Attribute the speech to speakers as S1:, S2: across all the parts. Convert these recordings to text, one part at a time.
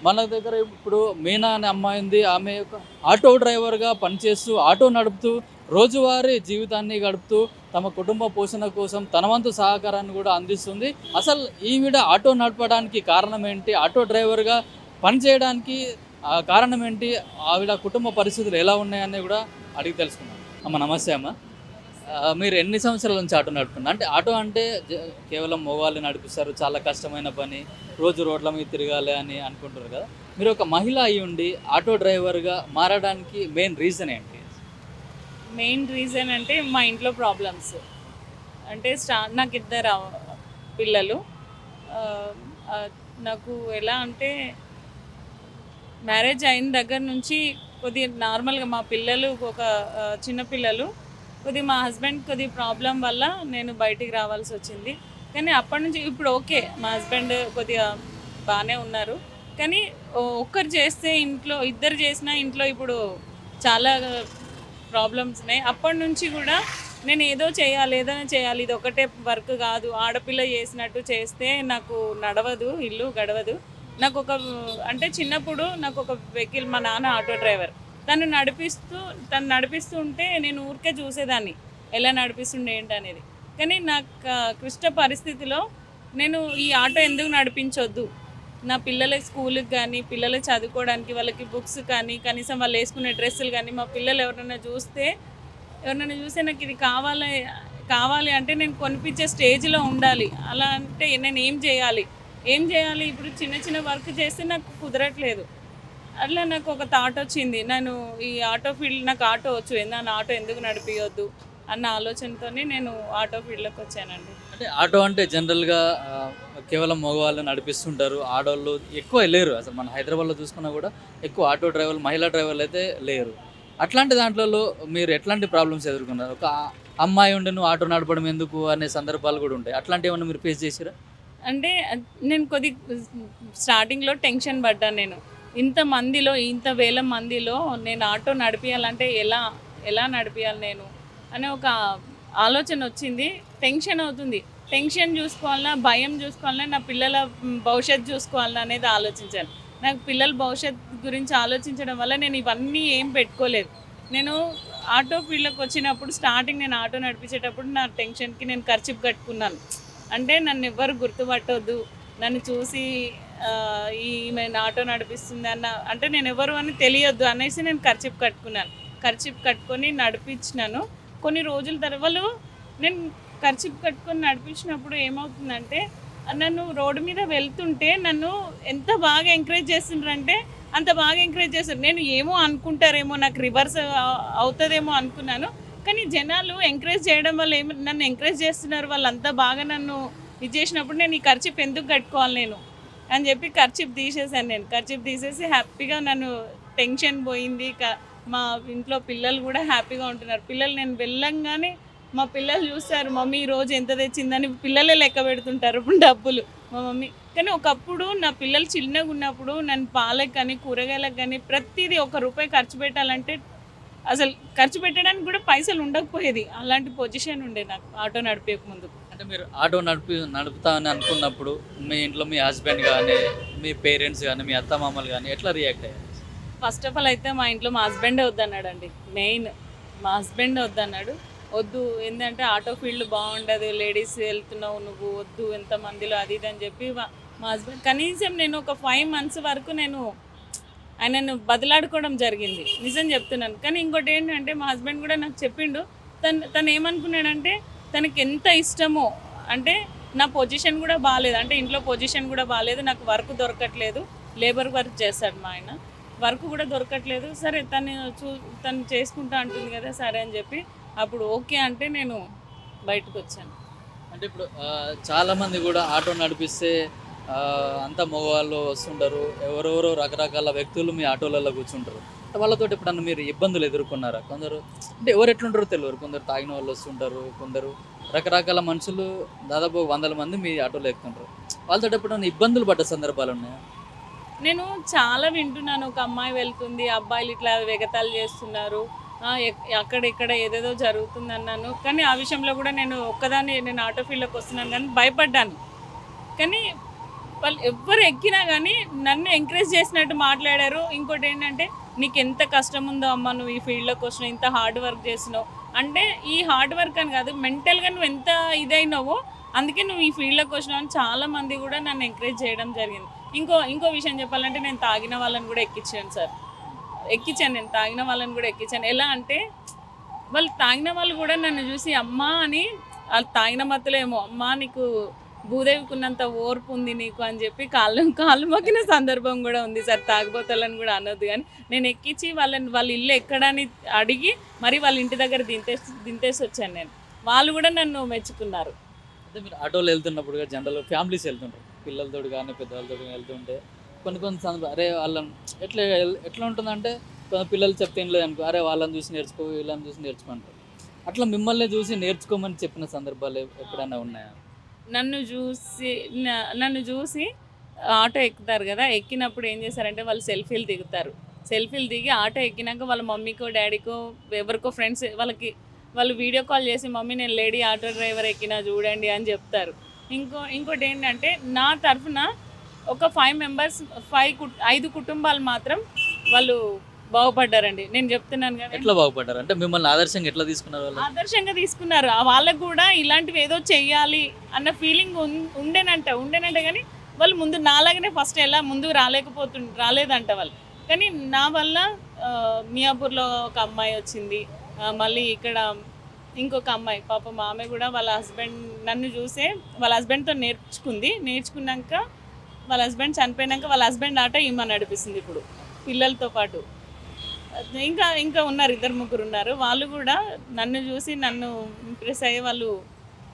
S1: మన దగ్గర ఇప్పుడు మీనా అనే అమ్మాయి ఉంది. ఆమె ఒక ఆటో డ్రైవర్‌గా పనిచేస్తూ, ఆటో నడుపుతూ, రోజువారీ జీవితాన్ని గడుపుతూ, తమ కుటుంబ పోషణ కోసం తన వంతు సహకారాన్ని కూడా అందిస్తుంది. అసలు ఈవిడ ఆటో నడపడానికి కారణం ఏంటి? ఆటో డ్రైవర్‌గా పనిచేయడానికి కారణం ఏంటి? ఆవిడ కుటుంబ పరిస్థితులు ఎలా ఉన్నాయని కూడా అడిగి తెలుసుకుందాం. అమ్మ నమస్తే అమ్మ. మీరు ఎన్ని సంవత్సరాల నుంచి ఆటో నడుపుతున్నారు? అంటే ఆటో అంటే కేవలం మగవాళ్ళు నడిపిస్తారు. చాలా కష్టమైన పని. రోజు రోడ్ల మీద తిరగాలి అని అనుకుంటారు కదా! మీరు ఒక మహిళ అయ్యుండి ఆటో డ్రైవర్‌గా మారడానికి మెయిన్ రీజన్ ఏంటి?
S2: మెయిన్ రీజన్ అంటే మా ఇంట్లో ప్రాబ్లమ్స్. అంటే నాకిద్దరు పిల్లలు. ఆహ్, ఆహ్, నాకు ఎలా అంటే మ్యారేజ్ అయిన దగ్గర నుంచి కొద్దిగా నార్మల్‌గా మా పిల్లలు ఒక చిన్న పిల్లలు. కొద్దిగా మా హస్బెండ్ కొద్దిగా ప్రాబ్లమ్ వల్ల నేను బయటికి రావాల్సొచ్చింది. కానీ అప్పటినుంచి ఇప్పుడు ఓకే. మా హస్బెండ్ కొద్దిగా బానే ఉన్నారు. కానీ ఒక్కరు చేస్తే ఇంట్లో ఇద్దరు చేసినా ఇంట్లో ఇప్పుడు చాలా ప్రాబ్లమ్స్ ఉన్నాయి. అప్పటినుంచి కూడా నేను ఏదో చేయాలి, ఏదైనా చేయాలి. ఇది ఒకటే వర్క్ కాదు. ఆడపిల్ల చేసినట్టు చేస్తే నాకు నడవదు, ఇల్లు గడవదు. నాకొక అంటే చిన్నప్పుడు నాకొక వెహికల్ మా నాన్న ఆటో డ్రైవర్. తను నడిపిస్తూ ఉంటే నేను ఊరికే చూసేదాన్ని. ఎలా నడిపిస్తుండే ఏంటనేది. కానీ నాకు క్లిష్ట పరిస్థితిలో నేను ఈ ఆటో ఎందుకు నడిపించొద్దు? నా పిల్లల స్కూలుకి గానీ, పిల్లలు చదువుకోవడానికి వాళ్ళకి బుక్స్ కానీ, కనీసం వాళ్ళేసుకునే డ్రెస్సులు గానీ, మా పిల్లలు ఎవరినైనా చూస్తే నాకిది కావాలి అంటే నేను కొనిపించే స్టేజ్‌లో ఉండాలి. అలా అంటే నేనేం చేయాలి? ఏం చేయాలి? ఇప్పుడు చిన్న చిన్న వర్క్ చేస్తే నాకు కుదరట్లేదు. అట్లా నాకొక థాటొచ్చింది. నేను ఈ ఆటో ఫీల్డ్ నాకు ఆటో వచ్చు. నా ఆటో ఎందుకు నడిపియొద్దు అన్న ఆలోచనతోని నేను ఆటో ఫీల్డ్‌లోకొచ్చానండి.
S1: అంటే ఆటో అంటే జనరల్‌గా కేవలం మగవాళ్ళు నడిపిస్తుంటారు. ఆడోళ్ళు ఎక్కువ లేరు. అసలు మన హైదరాబాద్‌లో చూసుకున్నా కూడా ఎక్కువ ఆటో డ్రైవర్లు, మహిళా డ్రైవర్లయితే లేరు. అట్లాంటి దాంట్లలో మీరు ఎట్లాంటి ప్రాబ్లమ్స్ ఎదుర్కొన్నారు? ఒక అమ్మాయి ఉండి నువ్వు ఆటో నడపడం ఎందుకు అనే సందర్భాలు కూడా ఉంటాయి. అట్లాంటివేమన్నా మీరు ఫేస్ చేసిర్రా?
S2: అంటే నేను స్టార్టింగ్‌లో టెన్షన్ పడ్డాను నేను. ఇంతమందిలో, ఇంత వేల మందిలో నేను ఆటో నడిపియాలంటే ఎలా నడిపియాలి నేను? అనే ఒక ఆలోచనొచ్చింది. టెన్షన్ అవుతుంది. టెన్షన్ చూసుకోవాలనా, భయం చూసుకోవాలనా, నా పిల్లల భవిష్యత్తు చూసుకోవాలనా అనేది ఆలోచించాను. నాకు పిల్లల భవిష్యత్తు గురించి ఆలోచించడం వల్ల నేను ఇవన్నీ ఏం పెట్టుకోలేదు. నేను ఆటో ఫీల్డ్‌లోకొచ్చినప్పుడు నేను ఆటో నడిపించేటప్పుడు నా టెన్షన్‌కి నేను కర్చీఫ్ కట్టుకున్నాను. అంటే నన్నెవ్వరు గుర్తుపట్టొద్దు. నన్ను చూసి ఈమె ఆటో నడిపిస్తుంది అంటే నేనెవరు అని తెలియొద్దు అనేసి నేను కర్చీఫ్ కట్టుకున్నాను. కర్చీఫ్ కట్టుకొని నడిపించినాను. కొన్ని రోజుల నేను కర్చీఫ్ కట్టుకొని నడిపించినప్పుడు ఏమవుతుందంటే, నన్ను రోడ్డు మీద వెళ్తుంటే నన్ను ఎంత బాగా ఎంకరేజ్ చేస్తుండ్రంటే, అంత బాగా ఎంకరేజ్ చేస్తారు. నేను ఏమో అనుకుంటారేమో, నాకు రివర్స్ అవుతదేమో అనుకున్నాను. కానీ జనాలు ఎంకరేజ్ చేయడం వల్ల నన్ను ఎంకరేజ్ చేస్తున్నారు. వాళ్ళంతా బాగా నన్ను ఇది చేసినప్పుడు నేను ఈ కర్చీఫ్ ఎందుకు కట్టుకోవాలి అని చెప్పి కర్చీఫ్ తీసేసాను నేను. కర్చీఫ్ తీసేసి హ్యాపీగా టెన్షన్ పోయింది. మా ఇంట్లో పిల్లలు కూడా హ్యాపీగా ఉంటున్నారు. పిల్లలు నేను వెళ్ళంగానే మా పిల్లలు చూస్తారు, మమ్మీ ఈరోజు ఎంత తెచ్చిందని పిల్లలే లెక్క పెడుతుంటారు డబ్బులు మా మమ్మీ. కానీ ఒకప్పుడు నా పిల్లలు చిన్నగా ఉన్నప్పుడు నన్ను పాలకు కానీ, కూరగాయలకు కానీ ప్రతిదీ ₹1 ఖర్చు పెట్టాలంటే అసలు ఖర్చు పెట్టడానికి కూడా పైసలు ఉండకపోయేది. అలాంటి పొజిషన్ ఉండే నాకు ఆటో నడిపేయక ముందు.
S1: అంటే మీరు ఆటో నడుపుతా అని అనుకున్నప్పుడు మీ ఇంట్లో మీ హస్బెండ్ గానీ, మీ పేరెంట్స్ గానీ, మీ అత్తమామలు గానీ ఎట్లా రియాక్ట్ అయ్యారు?
S2: ఫస్ట్ ఆఫ్ ఆల్ అయితే మా ఇంట్లో మా హస్బెండే వద్దన్నాడండి. మెయిన్ మా హస్బెండే వద్దన్నాడు. వద్దు ఏందంటే ఆటో ఫీల్డ్ బాగుండదు, లేడీస్ వెళ్తున్నావు నువ్వు, వద్దు ఎంతమందిలో అది ఇది అని చెప్పి మా హస్బెండ్ కనీసం నేను ఒక 5 months వరకు ఆయనను బతిలాడుకోవడం జరిగింది. నిజం చెప్తున్నాను. కానీ ఇంకోటి ఏంటంటే మా హస్బెండ్ కూడా నాకు చెప్పిండు. తను ఏమనుకున్నాడంటే తనకి ఎంత ఇష్టమో, అంటే నా పొజిషన్ కూడా బాలేదు. అంటే ఇంట్లో పొజిషన్ కూడా బాలేదు. నాకు వర్క్ దొరకట్లేదు. లేబర్ వర్క్ చేస్తాడు మా ఆయన. వర్క్ కూడా దొరకట్లేదు. సరే తను చేసుకుంటా అంటుంది కదా సరే అని చెప్పి అప్పుడు ఓకే అంటే నేను బయటకొచ్చాను.
S1: అంటే ఇప్పుడు చాలామంది కూడా ఆటో నడిపిస్తే అంతా మగవాళ్ళు వస్తుంటారు. ఎవరెవరో రకరకాల వ్యక్తులు మీ ఆటోలలో కూర్చుంటారు. వాళ్ళతోటి ఎప్పుడన్నా మీరు ఇబ్బందులు ఎదుర్కొన్నారా? కొందరు అంటే ఎవరు ఎట్లుంటారో తెలవరు. కొందరు తాగిన వాళ్ళు వస్తుంటారు. కొందరు రకరకాల మనుషులు దాదాపు 100 మంది మీ ఆటోలో ఎక్కుతుంటారు. వాళ్ళతోటి ఎప్పుడన్నా ఇబ్బందులు పడ్డ సందర్భాలు ఉన్నాయా?
S2: నేను చాలా వింటున్నాను. ఒక అమ్మాయి వెళ్తుంది, అబ్బాయిలు ఇట్లా ఎగతాళి చేస్తున్నారు. అక్కడ ఇక్కడ ఏదేదో జరుగుతుందన్నాను. కానీ ఆ విషయంలో కూడా నేను ఆటో ఫీల్డ్‌లోకి వస్తున్నాను కానీ భయపడ్డాను. కానీ వాళ్ళు ఎవ్వరు ఎక్కినా కానీ నన్ను ఎంకరేజ్ చేసినట్టు మాట్లాడారు. ఇంకోటి ఏంటంటే, నీకు ఎంత కష్టం ఉందో అమ్మ, నువ్వు ఈ ఫీల్డ్లోకి వచ్చినావు, ఇంత హార్డ్ వర్క్ చేసినావు అంటే, ఈ హార్డ్ వర్క్ అని కాదు, మెంటల్గా నువ్వు ఎంత ఇదైనావో అందుకే నువ్వు ఈ ఫీల్డ్లోకి వచ్చినావు అని చాలామంది కూడా నన్ను ఎంకరేజ్ చేయడం జరిగింది. ఇంకో విషయం చెప్పాలంటే, నేను తాగిన వాళ్ళని కూడా ఎక్కించాను సార్. నేను తాగిన వాళ్ళని కూడా ఎక్కించాను. ఎలా అంటే, వాళ్ళు తాగిన వాళ్ళు కూడా నన్ను చూసి అమ్మా అని, వాళ్ళు తాగిన మత్తులేమో, అమ్మా నీకు భూదేవికున్నంత ఓర్పు ఉంది నీకు అని చెప్పి కాళ్ళు మొక్కిన సందర్భం కూడా ఉంది సార్. తాగుబోతాలని కూడా అనొద్దు, కానీ నేను ఎక్కించి వాళ్ళ ఇల్లు ఎక్కడని అడిగి మరి వాళ్ళ ఇంటి దగ్గర దింతేసి వచ్చాను నేను. వాళ్ళు కూడా నన్ను మెచ్చుకున్నారు.
S1: అంటే మీరు ఆటోలో వెళ్తున్నప్పుడు జనరల్ ఫ్యామిలీస్ వెళ్తుంటారు, పిల్లలతో కానీ పెద్దవాళ్ళతో వెళ్తుంటే కొన్ని సందర్భం అరే వాళ్ళని ఎట్లా ఉంటుందంటే, పిల్లలు చెప్తే ఏం లేదనుకో, అరే వాళ్ళని చూసి నేర్చుకో, వీళ్ళని చూసి నేర్చుకుంటారు. అట్లా మిమ్మల్ని చూసి నేర్చుకోమని చెప్పిన సందర్భాలు ఎప్పుడైనా ఉన్నాయా?
S2: నన్ను చూసి ఆటో ఎక్కుతారు కదా, ఎక్కినప్పుడు ఏం చేశారంటే వాళ్ళు సెల్ఫీలు దిగి ఆటో ఎక్కినాక వాళ్ళ మమ్మీకో డాడీకో ఎవరికో ఫ్రెండ్స్ వాళ్ళు వీడియో కాల్ చేసి, మమ్మీ నేను లేడీ ఆటో డ్రైవర్ ఎక్కినా చూడండి అని చెప్తారు. ఇంకోటి ఏంటంటే, నా తరఫున ఒక 5 మెంబర్స్ 5 కుటుంబాలు మాత్రం వాళ్ళు బాగుపడ్డారండి. నేను చెప్తున్నాను కదా.
S1: ఎట్లా బాగుపడ్డారు అంటే మిమ్మల్ని ఆదర్శంగా ఎట్లా తీసుకున్నారు వాళ్ళు?
S2: ఆదర్శంగా తీసుకున్నారు. వాళ్ళకు కూడా ఇలాంటివి ఏదో చెయ్యాలి అన్న ఫీలింగ్ ఉండేనంట కానీ వాళ్ళు ముందు నాలాగనే ఫస్ట్ ఎలా ముందుకు రాలేదంట వాళ్ళు. కానీ నా వల్ల మియాపూర్లో ఒక అమ్మాయి వచ్చింది, మళ్ళీ ఇక్కడ ఇంకొక అమ్మాయి, పాపం ఆమె కూడా వాళ్ళ హస్బెండ్ నన్ను చూసే వాళ్ళ హస్బెండ్తో నేర్చుకున్నాక వాళ్ళ హస్బెండ్ చనిపోయినాక వాళ్ళ హస్బెండ్ ఆటో ఈమె నడిపిస్తుంది ఇప్పుడు పిల్లలతో పాటు. ఇంకా ఉన్నారు, 2-3 ఉన్నారు. వాళ్ళు కూడా నన్ను చూసి నన్ను ఇంప్రెస్ అయ్యి వాళ్ళు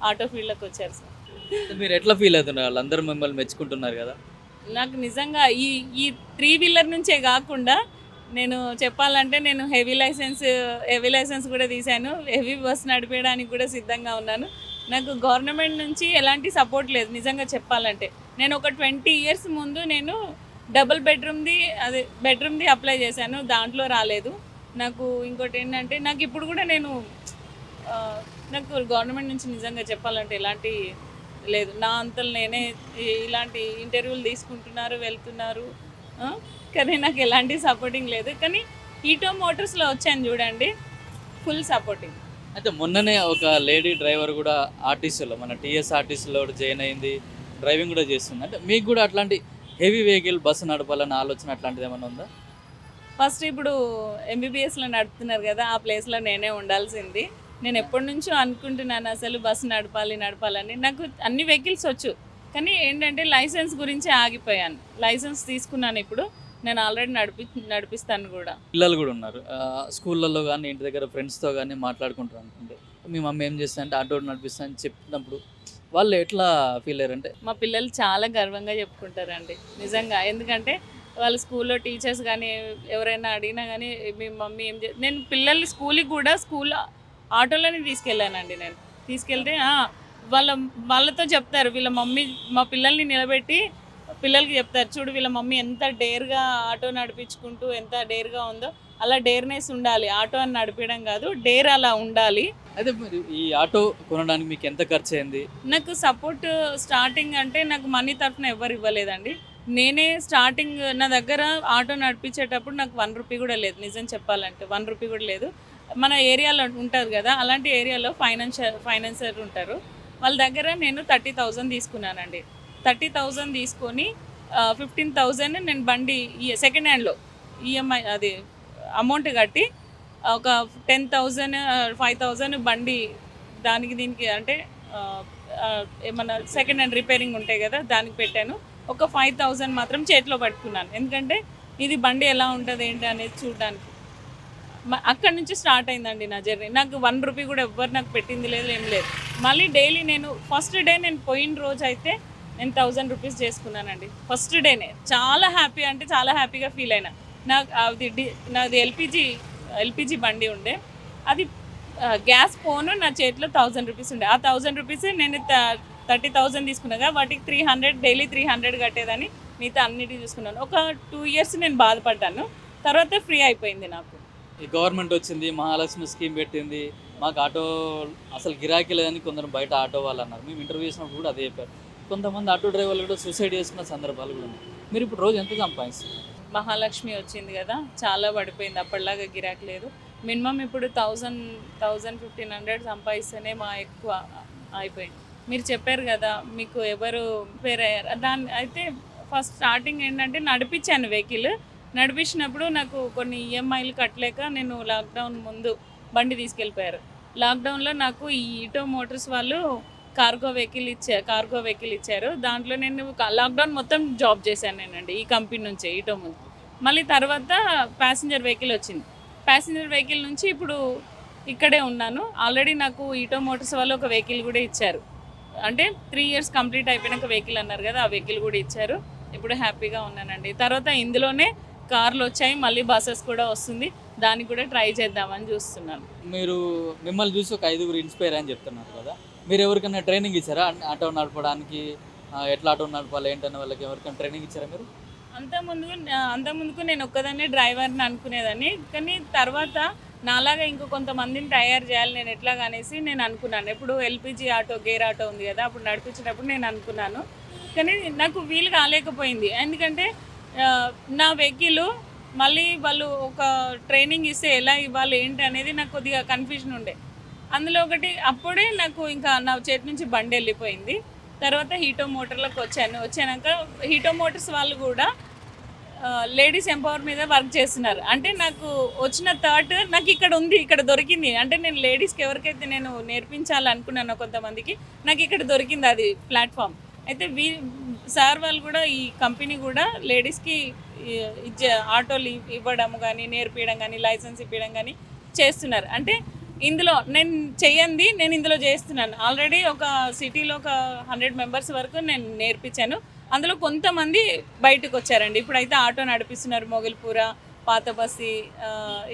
S2: ఆటో ఫీల్డ్లోకి వచ్చారు సార్.
S1: మీరు ఎట్లా ఫీల్ అవుతున్నారు? వాళ్ళందరూ మిమ్మల్ని మెచ్చుకుంటున్నారు కదా.
S2: నాకు నిజంగా ఈ 3 వీలర్ నుంచే కాకుండా నేను చెప్పాలంటే, నేను హెవీ లైసెన్స్ కూడా తీశాను. హెవీ బస్ నడిపేయడానికి కూడా సిద్ధంగా ఉన్నాను. నాకు గవర్నమెంట్ నుంచి ఎలాంటి సపోర్ట్ లేదు నిజంగా చెప్పాలంటే. నేను ఒక 20 ఇయర్స్ ముందు నేను డబుల్ బెడ్రూమ్ది అప్లై చేశాను, దాంట్లో రాలేదు నాకు. ఇంకోటి ఏంటంటే, నాకు ఇప్పుడు కూడా నాకు గవర్నమెంట్ నుంచి నిజంగా చెప్పాలంటే ఎలాంటి లేదు. నా అంతలు నేనే ఇలాంటి ఇంటర్వ్యూలు తీసుకుంటున్నారు, వెళ్తున్నారు, కానీ నాకు ఎలాంటి సపోర్టింగ్ లేదు. కానీ ఈటో మోటార్స్లో వచ్చాను చూడండి, ఫుల్ సపోర్టింగ్.
S1: అయితే మొన్ననే ఒక లేడీ డ్రైవర్ కూడా ఆర్టీసీలో, మన TSRTCలో జాయిన్ అయింది, డ్రైవింగ్ కూడా చేస్తుంది. అంటే మీకు కూడా అట్లాంటి హెవీ వెహికల్ బస్సు నడపాలన్న ఆలోచన అట్లాంటిది ఏమైనా ఉందా?
S2: ఫస్ట్ ఇప్పుడు MBBSలో నడుపుతున్నారు కదా, ఆ ప్లేస్లో నేనే ఉండాల్సింది. నేను ఎప్పటి నుంచో అనుకుంటున్నాను అసలు బస్సు నడపాలని. నాకు అన్ని వెహికల్స్ వచ్చు, కానీ ఏంటంటే లైసెన్స్ గురించి ఆగిపోయాను. లైసెన్స్ తీసుకున్నాను, ఇప్పుడు నేను ఆల్రెడీ నడిపిస్తాను కూడా.
S1: పిల్లలు కూడా ఉన్నారు, స్కూళ్ళల్లో కానీ ఇంటి దగ్గర ఫ్రెండ్స్తో కానీ మాట్లాడుకుంటారు అనుకుంటే, మీ మమ్మీ ఏం చేస్తా అంటే ఆటో నడిపిస్తా అని చెప్పినప్పుడు వాళ్ళు ఎట్లా ఫీల్ అయ్యారంటే?
S2: మా పిల్లలు చాలా గర్వంగా చెప్పుకుంటారండి నిజంగా. ఎందుకంటే వాళ్ళ స్కూల్లో టీచర్స్ కానీ ఎవరైనా అడిగినా కానీ, మీ మమ్మీ నేను పిల్లల్ని స్కూల్ ఆటోలోనే తీసుకెళ్ళానండి. నేను తీసుకెళ్తే వాళ్ళతో చెప్తారు, వీళ్ళ మమ్మీ మా పిల్లల్ని నిలబెట్టి పిల్లలకి చెప్తారు, చూడు వీళ్ళ మమ్మీ ఎంత డేర్గా ఆటో నడిపించుకుంటూ ఎంత డేర్గా ఉందో, అలా డేర్నెస్ ఉండాలి. ఆటో అని నడిపించడం కాదు, డేర్ అలా ఉండాలి.
S1: అయితే మీరు ఈ ఆటో కొనడానికి మీకు ఎంత ఖర్చు అయింది?
S2: నాకు సపోర్ట్ స్టార్టింగ్ అంటే నాకు మనీ తరఫున ఎవరు ఇవ్వలేదండి. నేనే స్టార్టింగ్ నా దగ్గర ఆటో నడిపించేటప్పుడు నాకు 1 రూపీ కూడా లేదు. నిజం చెప్పాలంటే 1 రూపీ కూడా లేదు. మన ఏరియాలో ఉంటుంది కదా, అలాంటి ఏరియాలో ఫైనాన్సర్ ఉంటారు, వాళ్ళ దగ్గర నేను 30,000 తీసుకున్నానండి. 30,000 తీసుకొని 15,000 నేను బండి సెకండ్ హ్యాండ్లో ఈఎంఐ అది అమౌంట్ కట్టి, ఒక 10,000 5,000 బండి దీనికి అంటే ఏమన్నా సెకండ్ హ్యాండ్ రిపేరింగ్ ఉంటాయి కదా, దానికి పెట్టాను. ఒక 5,000 మాత్రం చేతిలో పట్టుకున్నాను, ఎందుకంటే ఇది బండి ఎలా ఉంటుంది ఏంటి అనేది చూడడానికి. అక్కడి నుంచి స్టార్ట్ అయిందండి నా జర్నీ. నాకు 1 రూపీ కూడా ఎవ్వరు నాకు పెట్టింది లేదు, ఏం లేదు. మళ్ళీ డైలీ నేను ఫస్ట్ డే నేను పోయిన రోజు అయితే నేను 1000 రూపీస్ చేసుకున్నానండి ఫస్ట్ డేనే. చాలా హ్యాపీ అంటే చాలా హ్యాపీగా ఫీల్ అయినా. నాది ఎల్పిజి బండి ఉండే, అది గ్యాస్ ఫోను నా చేతిలో 1000 రూపీస్ ఉండే. ఆ 1000 రూపీస్ నేను 30,000 తీసుకున్నాగా, వాటికి 300 డైలీ 300 కట్టేదని మిగతా అన్నిటికీ చూసుకున్నాను. ఒక 2 ఇయర్స్ నేను బాధపడ్డాను, తర్వాత ఫ్రీ అయిపోయింది నాకు.
S1: ఈ గవర్నమెంట్ వచ్చింది, మహాలక్ష్మి స్కీమ్ పెట్టింది, మాకు ఆటో అసలు గిరాకీ లేదని కొందరు బయట ఆటో వాళ్ళు అన్నారు. మేము ఇంటర్వ్యూ చేసినప్పుడు కూడా అదే చెప్పారు. కొంతమంది ఆటో డ్రైవర్లు కూడా సూసైడ్ చేసుకున్న సందర్భాలు కూడా ఉన్నాయి. మీరు ఇప్పుడు రోజు ఎంత సంపాదిస్తారు?
S2: మహాలక్ష్మి వచ్చింది కదా, చాలా పడిపోయింది, అప్పటిలాగా గిరాకీ లేదు. మినిమం ఇప్పుడు 1500 సంపాదిస్తేనే మా ఎక్కువ అయిపోయింది. మీరు చెప్పారు కదా మీకు ఎవరు ప్రిపేర్ అయ్యారు దాన్ని అయితే ఫస్ట్ స్టార్టింగ్ ఏంటంటే నడిపించాను వెహికల్. నడిపించినప్పుడు నాకు కొన్ని ఈఎంఐలు కట్టలేక నేను లాక్డౌన్ ముందు బండి తీసుకెళ్ళిపోయారు. లాక్డౌన్లో నాకు ఈ ఈటో మోటార్స్ వాళ్ళు కార్గో వెహికల్ ఇచ్చారు. దాంట్లో నేను లాక్డౌన్ మొత్తం జాబ్ చేశాను నేనండి ఈ కంపెనీ నుంచే ఈటో ముందు. మళ్ళీ తర్వాత ప్యాసింజర్ వెహికల్ వచ్చింది. ప్యాసింజర్ వెహికల్ నుంచి ఇప్పుడు ఇక్కడే ఉన్నాను. ఆల్రెడీ నాకు ఈటో మోటార్స్ వాళ్ళు ఒక వెహికల్ కూడా ఇచ్చారు. అంటే 3 years కంప్లీట్ అయిపోయినాక వెహికల్ అన్నారు కదా, ఆ వెహికల్ కూడా ఇచ్చారు. ఇప్పుడు హ్యాపీగా ఉన్నానండి. తర్వాత ఇందులోనే కార్లు వచ్చాయి, మళ్ళీ బస్సెస్ కూడా వస్తుంది. దానికి కూడా ట్రై చేద్దామని చూస్తున్నాను.
S1: మీరు మిమ్మల్ని చూసి ఒక 5గురు ఇన్స్పైర్ అని చెప్తున్నారు కదా, మీరు ఎవరికైనా ట్రైనింగ్ ఇచ్చారా ఆటో నడపడానికి? ఎట్లా ఆటో నడపాలి ఏంటనే వాళ్ళకి ఎవరికైనా ట్రైనింగ్ ఇచ్చారా మీరు?
S2: అంతకుముందుకు నేను ఒక్కదాన్నే డ్రైవర్ని అనుకునేదాన్ని. కానీ తర్వాత నాలాగా ఇంకో కొంతమందిని తయారు చేయాలి నేను ఎట్లాగా అనేసి నేను అనుకున్నాను. ఇప్పుడు ఎల్పిజి ఆటో, గేర్ ఆటో ఉంది కదా, అప్పుడు నడిపించేటప్పుడు నేను అనుకున్నాను. కానీ నాకు వీలు కాలేకపోయింది. ఎందుకంటే నా వెహికల్ మళ్ళీ వాళ్ళు ఒక ట్రైనింగ్ ఇస్తే ఎలా ఇవ్వాలి ఏంటి అనేది నాకు కొద్దిగా కన్ఫ్యూజన్ ఉండే. అందులో ఒకటి అప్పుడే నాకు ఇంకా నా చేతి నుంచి బండి వెళ్ళిపోయింది. తర్వాత హీటో మోటార్లకు వచ్చాక హీటో మోటార్స్ వాళ్ళు కూడా లేడీస్ ఎంపవర్ మీద వర్క్ చేస్తున్నారు. అంటే నాకు వచ్చిన థాట్ నాకు ఇక్కడ ఉంది, ఇక్కడ దొరికింది. అంటే నేను లేడీస్కి ఎవరికైతే నేను నేర్పించాలనుకున్నానో కొంతమందికి నాకు ఇక్కడ దొరికింది అది ప్లాట్ఫామ్. అయితే సార్ వాళ్ళు కూడా ఈ కంపెనీ కూడా లేడీస్కి ఆటోలు ఇవ్వడం కానీ, నేర్పించడం కానీ, లైసెన్స్ ఇప్పించడం కానీ చేస్తున్నారు. అంటే ఇందులో నేను ఇందులో చేస్తున్నాను. ఆల్రెడీ ఒక సిటీలో ఒక 100 members వరకు నేను నేర్పించాను. అందులో కొంతమంది బయటకు వచ్చారండి. ఇప్పుడైతే ఆటో నడిపిస్తున్నారు. మొగల్పూర, పాతబస్సి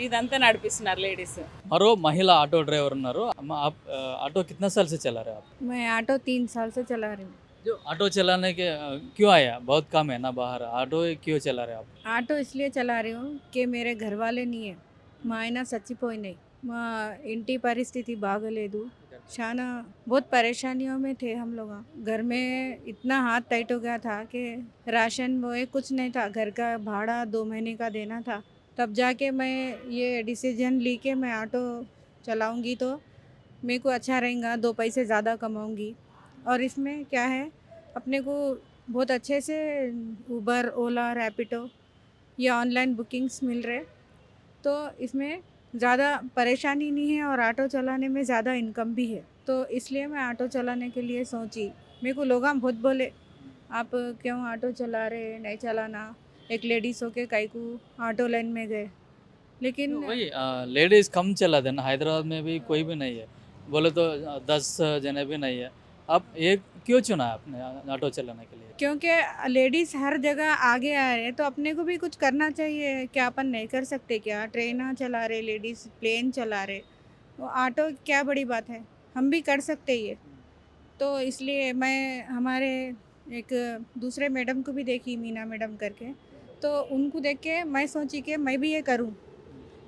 S2: ఇదంతా నడిపిస్తున్నారు లేడీస్.
S1: మరో మహిళ ఆటో డ్రైవర్ ఉన్నారు. ఆటो कितना साल से चला रहे हो आप?
S3: मैं ऑटो 3 साल से चला रही हूँ।
S1: जो ऑटो चलाने के क्यों आया? बहुत कम है ना बाहर, ऑटो क्यों चला रहे आप?
S3: ऑटो इसलिए चला रही हूँ कि मेरे घर वाले नहीं है, మా ఆయన చచ్చిపోయినాయి. మా ఇంటి పరిస్థితి బాగలేదు. शाना बहुत परेशानियों में थे हम लोग। घर में इतना हाथ टाइट हो गया था कि राशन वो कुछ नहीं था, घर का भाड़ा 2 महीने का देना था। तब जाके मैं ये डिसीजन ली कि मैं ऑटो चलाऊंगी तो मेरे को अच्छा रहेगा, 2 पैसे ज़्यादा कमाऊंगी। और इसमें क्या है, अपने को बहुत अच्छे से उबर, ओला, रैपिडो ये ऑनलाइन बुकिंग्स मिल रहे, तो इसमें ज़्यादा परेशानी नहीं है और ऑटो चलाने में ज़्यादा इनकम भी है। तो इसलिए मैं ऑटो चलाने के लिए सोची। मेरे को लोग बहुत बोले आप क्यों ऑटो चला रहे, नहीं चलाना, एक लेडीज़ होके काई को ऑटो लाइन में गए। लेकिन
S1: वही लेडीज कम चलाते हैं ना, हैदराबाद में भी कोई भी नहीं है, बोले तो 10 जने भी नहीं है। आप ये क्यों चुना आपने ऑटो चलाने के लिए?
S3: क्योंकि लेडीज़ हर जगह आगे आ रहे हैं, तो अपने को भी कुछ करना चाहिए। क्या अपन नहीं कर सकते क्या? ट्रेन चला रहे लेडीज़, प्लेन चला रहे, वो ऑटो क्या बड़ी बात है, हम भी कर सकते ये। तो इसलिए मैं हमारे एक दूसरे मैडम को भी देखी, मीना मैडम करके, तो उनको देख के मैं सोची कि मैं भी ये करूं।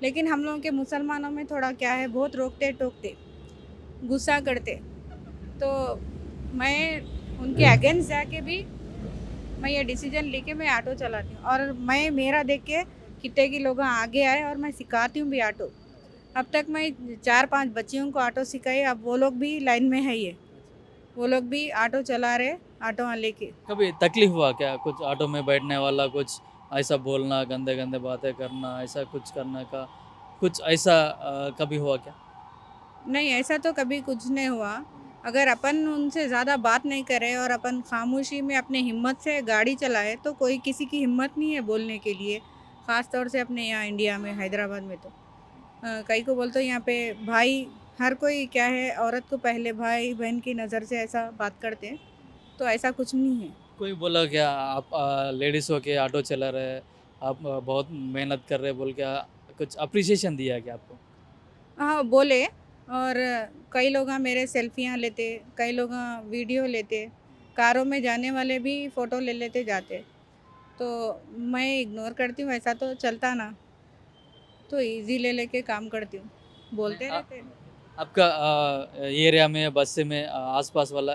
S3: लेकिन हम लोगों के मुसलमानों में थोड़ा क्या है, बहुत रोकते टोकते, गुस्सा करते। तो मैं उनके अगेंस्ट जाके भी मैं ये डिसीजन लेके मैं ऑटो चलाती हूँ। और मैं मेरा देख के कितने के लोग आगे आए और मैं सिखाती हूँ भी ऑटो। अब तक मैं 4-5 बच्चियों को ऑटो सिखाई, अब वो लोग भी लाइन में है, ये वो लोग भी ऑटो चला रहे, ऑटो लेके।
S1: कभी तकलीफ हुआ क्या? कुछ ऑटो में बैठने वाला कुछ ऐसा बोलना, गंदे गंदे बातें करना, ऐसा कुछ करने का कुछ ऐसा कभी हुआ क्या?
S3: नहीं, ऐसा तो कभी कुछ नहीं हुआ। अगर अपन उनसे ज़्यादा बात नहीं करें और अपन खामोशी में अपने हिम्मत से गाड़ी चलाए, तो कोई किसी की हिम्मत नहीं है बोलने के लिए। ख़ास तौर से अपने यहाँ इंडिया में, हैदराबाद में तो कई को बोलते यहाँ पे भाई, हर कोई क्या है, औरत को पहले भाई बहन की नज़र से ऐसा बात करते हैं, तो ऐसा कुछ नहीं है।
S1: कोई बोला क्या आप लेडीज़ हो के ऑटो चला रहे, आप बहुत मेहनत कर रहे बोल के कुछ अप्रिसिएशन दिया क्या आपको?
S3: हाँ बोले, और कई लोग मेरे सेल्फियाँ लेते, कई लोग वीडियो लेते, कारों में जाने वाले भी फ़ोटो ले लेते जाते। तो मैं इग्नोर करती हूँ, ऐसा तो चलता ना, तो इजी ले लेके काम करती हूँ, बोलते रहते हैं।
S1: आपका एरिया में बस में आसपास वाला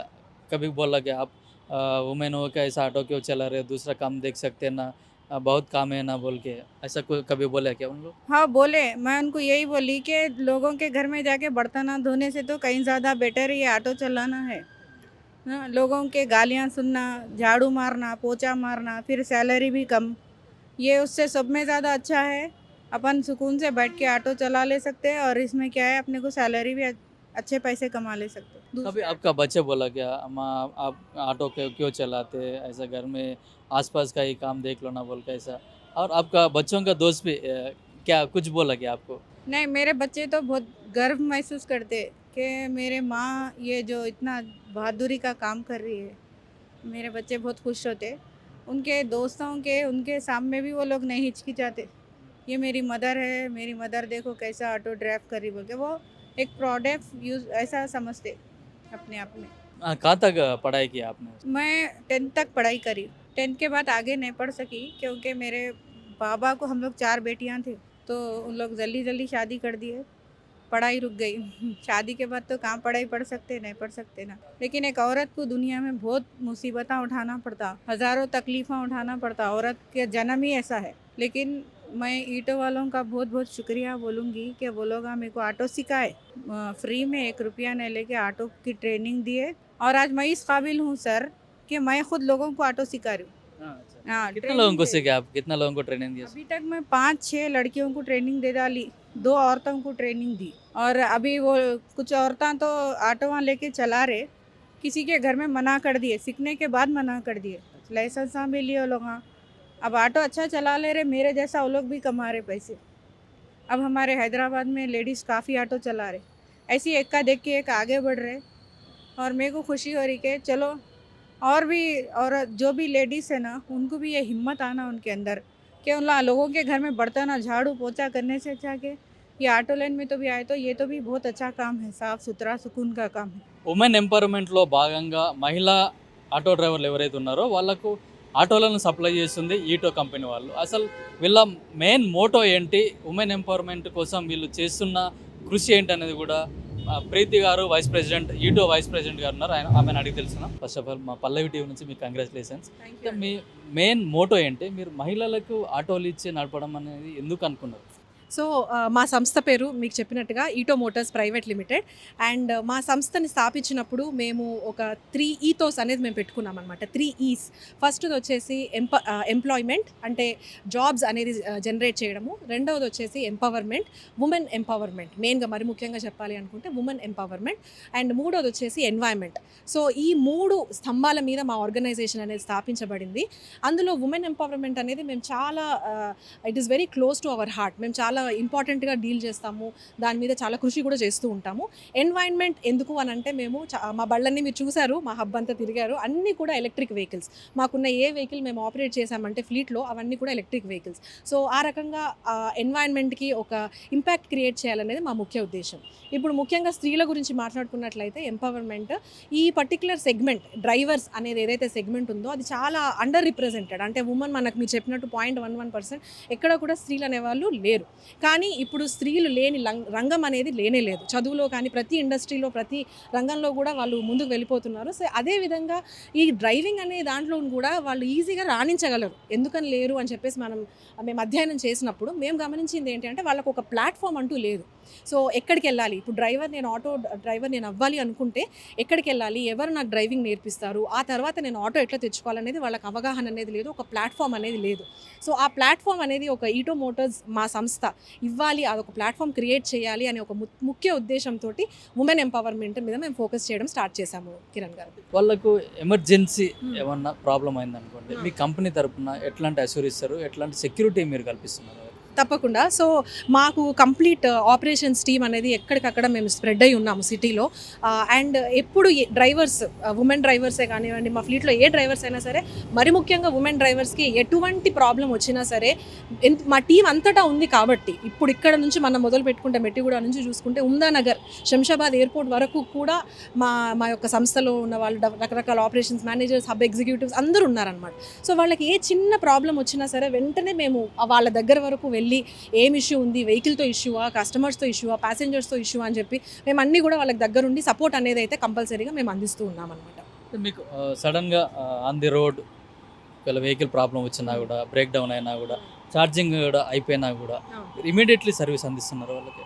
S1: कभी बोला क्या आप वुमेन हो क्या ऐसा ऑटो क्यों चला रहे हो, दूसरा काम देख सकते हैं ना, बहुत काम है ना बोल के, ऐसा कोई कभी बोला है क्या उन लोग?
S3: हाँ बोले, मैं उनको यही बोली कि लोगों के घर में जाके बर्तन धोने से तो कहीं ज़्यादा बेटर ये ऑटो चलाना है। हाँ, लोगों के गालियाँ सुनना, झाड़ू मारना, पोछा मारना, फिर सैलरी भी कम, ये उससे सब में ज़्यादा अच्छा है। अपन सुकून से बैठ के ऑटो चला ले सकते हैं और इसमें क्या है अपने को सैलरी भी अच्छे पैसे कमा ले सकते हैं।
S1: कभी
S3: दूसरा
S1: आपका बच्चे बोला क्या, अम्मा आप ऑटो क्यों चलाते, ऐसा घर में आसपास का ही काम देख लो ना बोल के ऐसा? और आपका बच्चों का दोस्त भी क्या कुछ बोला क्या आपको?
S3: नहीं, मेरे बच्चे तो बहुत गर्व महसूस करते कि मेरे माँ ये जो इतना बहादुरी का काम कर रही है। मेरे बच्चे बहुत खुश होते, उनके दोस्तों के उनके सामने भी वो लोग नहीं हिचकिचाते। ये मेरी मदर है, मेरी मदर देखो कैसा ऑटो ड्राइव कर रही बोल के, वो एक प्रोडक्ट यूज ऐसा समझते अपने आप में।
S1: कहाँ तक पढ़ाई किया आपने?
S3: मैं 10th तक पढ़ाई करी, 10th के बाद आगे नहीं पढ़ सकी क्योंकि मेरे बाबा को हम लोग 4 बेटियां थे, तो उन लोग जल्दी जल्दी शादी कर दिए, पढ़ाई रुक गई। शादी के बाद तो कहाँ पढ़ाई पढ़ सकते, नहीं पढ़ सकते ना। लेकिन एक औरत को दुनिया में बहुत मुसीबतें उठाना पड़ता, हज़ारों तकलीफ़ें उठाना पड़ता, औरत के जन्म ही ऐसा है। लेकिन मैं ईंटों वालों का बहुत बहुत शुक्रिया बोलूँगी कि वो लोग मेरे को ऑटो सिखाए, फ्री में 1 रुपया नहीं लेके ऑटो की ट्रेनिंग दिए, और आज मैं इस काबिल हूँ सर कि मैं खुद लोगों को ऑटो सिखा रही हूँ। हाँ,
S1: कितने
S3: ट्रेनिंग
S1: लोगों को
S3: दे-
S1: सीखे आप, कितना लोगों को ट्रेनिंग दी?
S3: अभी तक मैं 5-6 लड़कियों को ट्रेनिंग दे डाली, 2 औरतों को ट्रेनिंग दी, और अभी वो कुछ औरतें तो ऑटो वहाँ लेके चला रहे, किसी के घर में मना कर दिए, सीखने के बाद मना कर दिए, लाइसेंस भी लिए वो लोग। हाँ, अब ऑटो अच्छा चला ले रहे, मेरे जैसा वो लोग भी कमा रहे पैसे। अब हमारे हैदराबाद में लेडीज़ काफ़ी ऑटो चला रहे, ऐसी एक का देख के एक आगे बढ़ रहे, और मेरे को खुशी हो रही कि चलो और भी, और जो भी लेडीज़ है ना उनको भी ये हिम्मत आना उनके अंदर कि उन लोगों के घर में बर्तन और झाड़ू पोछा करने से अच्छा कि ये ऑटो लाइन में तो भी आए, तो ये तो भी बहुत अच्छा काम है, साफ़ सुथरा सुकून का काम है।
S1: ఉమెన్ ఎంపవర్మెంట్లో భాగంగా మహిళా ఆటో డ్రైవర్లు ఎవరైతే ఉన్నారో వాళ్ళకు ఆటోలను సప్లై చేస్తుంది ఈటో కంపెనీ వాళ్ళు. అసలు వీళ్ళ మెయిన్ మోటో ఏంటి, ఉమెన్ ఎంపవర్మెంట్ కోసం వీళ్ళు చేస్తున్న కృషి ఏంటి అనేది కూడా ప్రీతి గారు వైస్ ప్రెసిడెంట్, ఈటో వైస్ ప్రెసిడెంట్ గారు ఉన్నారు, ఆమెను అడిగి తెలుసుకున్నాం. ఫస్ట్ ఆఫ్ ఆల్ మా పల్లవి టీవీ నుంచి మీకు కంగ్రాచులేషన్స్. మీ మెయిన్ మోటో ఏంటి, మీరు మహిళలకు ఆటోలు ఇచ్చి నడపడం అనేది ఎందుకు అనుకున్నారు?
S4: సో మా సంస్థ పేరు మీకు చెప్పినట్టుగా ఈటో మోటార్స్ ప్రైవేట్ లిమిటెడ్. అండ్ మా సంస్థని స్థాపించినప్పుడు మేము ఒక 3 ఈథోస్ అనేది మేము పెట్టుకున్నాం అనమాట. 3 ఈస్. ఫస్ట్ది వచ్చేసి ఎంప్లాయ్మెంట్, అంటే జాబ్స్ అనేది జనరేట్ చేయడము. రెండవది వచ్చేసి ఎంపవర్మెంట్, ఉమెన్ ఎంపవర్మెంట్, మెయిన్గా మరి ముఖ్యంగా చెప్పాలి అనుకుంటే ఉమెన్ ఎంపవర్మెంట్. అండ్ మూడోది వచ్చేసి ఎన్వైర్న్మెంట్. సో ఈ 3 స్తంభాల మీద మా ఆర్గనైజేషన్ అనేది స్థాపించబడింది. అందులో ఉమెన్ ఎంపవర్మెంట్ అనేది మేము చాలా it is very close to our heart. మేము చాలా ఇంపార్టెంట్గా డీల్ చేస్తాము, దాని మీద చాలా కృషి కూడా చేస్తూ ఉంటాము. ఎన్వైర్న్మెంట్ ఎందుకు అని అంటే మేము మా బళ్ళన్నీ మీరు చూసారు, మా హబ్ అంతా తిరిగారు, అన్నీ కూడా ఎలక్ట్రిక్ వెహికల్స్. మాకున్న ఏ వెహికల్ మేము ఆపరేట్ చేసామంటే ఫ్లీట్లో అవన్నీ కూడా ఎలక్ట్రిక్ వెహికల్స్. సో ఆ రకంగా ఎన్వైర్న్మెంట్కి ఒక ఇంపాక్ట్ క్రియేట్ చేయాలనేది మా ముఖ్య ఉద్దేశం. ఇప్పుడు ముఖ్యంగా స్త్రీల గురించి మాట్లాడుకున్నట్లయితే ఎంపవర్మెంట్, ఈ పర్టికులర్ సెగ్మెంట్ డ్రైవర్స్ అనేది ఏదైతే సెగ్మెంట్ ఉందో అది చాలా అండర్ రిప్రజెంటెడ్. అంటే ఉమెన్ మనకు మీరు చెప్పినట్టు 0.11% ఎక్కడ కూడా స్త్రీలు అనేవాళ్ళు లేరు. కానీ ఇప్పుడు స్త్రీలు లేని రంగం అనేది లేనే లేదు. చదువులో కానీ ప్రతి ఇండస్ట్రీలో ప్రతి రంగంలో కూడా వాళ్ళు ముందుకు వెళ్ళిపోతున్నారు. సో అదేవిధంగా ఈ డ్రైవింగ్ అనే దాంట్లో కూడా వాళ్ళు ఈజీగా రాణించగలరు. ఎందుకని లేరు అని చెప్పేసి మేము అధ్యయనం చేసినప్పుడు మేము గమనించింది ఏంటి అంటే వాళ్ళకు ఒక ప్లాట్ఫామ్ అంటూ లేదు. సో ఎక్కడికి వెళ్ళాలి, ఇప్పుడు ఆటో డ్రైవర్ నేను అవ్వాలి అనుకుంటే ఎక్కడికి వెళ్ళాలి, ఎవరు నాకు డ్రైవింగ్ నేర్పిస్తారు, ఆ తర్వాత నేను ఆటో ఎట్లా తెచ్చుకోవాలనేది వాళ్ళకి అవగాహన అనేది లేదు, ఒక ప్లాట్ఫామ్ అనేది లేదు. సో ఆ ప్లాట్ఫామ్ అనేది ఒక ఈటో మోటార్స్ మా సంస్థ ఇవ్వాలి, అదొక ప్లాట్ఫామ్ క్రియేట్ చేయాలి అనే ఒక ముఖ్య ఉద్దేశంతో ఉమెన్ ఎంపవర్మెంట్ మీద మేము ఫోకస్ చేయడం స్టార్ట్ చేశాము కిరణ్ గారు.
S1: వాళ్ళకు ఎమర్జెన్సీ ఏమన్నా ప్రాబ్లం అయిందనుకోండి, మీ కంపెనీ తరపున ఎట్లాంటి అష్యూర్ ఇస్తారు, ఎట్లాంటి సెక్యూరిటీ మీరు కల్పిస్తున్నారు?
S4: తప్పకుండా. సో మాకు కంప్లీట్ ఆపరేషన్స్ టీమ్ అనేది ఎక్కడికక్కడ మేము స్ప్రెడ్ అయి ఉన్నాము సిటీలో. అండ్ ఎప్పుడు డ్రైవర్స్, ఉమెన్ డ్రైవర్సే కానివ్వండి, మా ఫ్లీట్లో ఏ డ్రైవర్స్ అయినా సరే, మరి ముఖ్యంగా ఉమెన్ డ్రైవర్స్కి ఎటువంటి ప్రాబ్లం వచ్చినా సరే మా టీం అంతటా ఉంది కాబట్టి, ఇప్పుడు ఇక్కడ నుంచి మనం మొదలు పెట్టుకుంటే మెట్టిగూడ నుంచి చూసుకుంటే ఉమ్దానగర్, శంషాబాద్ ఎయిర్పోర్ట్ వరకు కూడా మా యొక్క సంస్థలో ఉన్న వాళ్ళు రకరకాల ఆపరేషన్స్ మేనేజర్స్, హబ్ ఎగ్జిక్యూటివ్స్ అందరూ ఉన్నారనమాట. సో వాళ్ళకి ఏ చిన్న ప్రాబ్లం వచ్చినా సరే వెంటనే మేము వాళ్ళ దగ్గర వరకు వెళ్ళి ఏం ఇష్యూ ఉంది, వెహికల్తో ఇష్యూవా, కస్టమర్స్తో ఇష్యూవా, ప్యాసింజర్స్తో ఇష్యూ అని చెప్పి మేము అన్నీ కూడా వాళ్ళకి దగ్గరుండి సపోర్ట్ అనేది అయితే కంపల్సరీగా మేము అందిస్తూ ఉన్నాం అనమాట.
S1: మీకు సడన్గా ఆన్ ది రోడ్ ఒకవేళ వెహికల్ ప్రాబ్లం వచ్చినా కూడా, బ్రేక్ డౌన్ అయినా కూడా, ఛార్జింగ్ కూడా అయిపోయినా కూడా ఇమీడియట్లీ సర్వీస్ అందిస్తున్నారు వాళ్ళకి.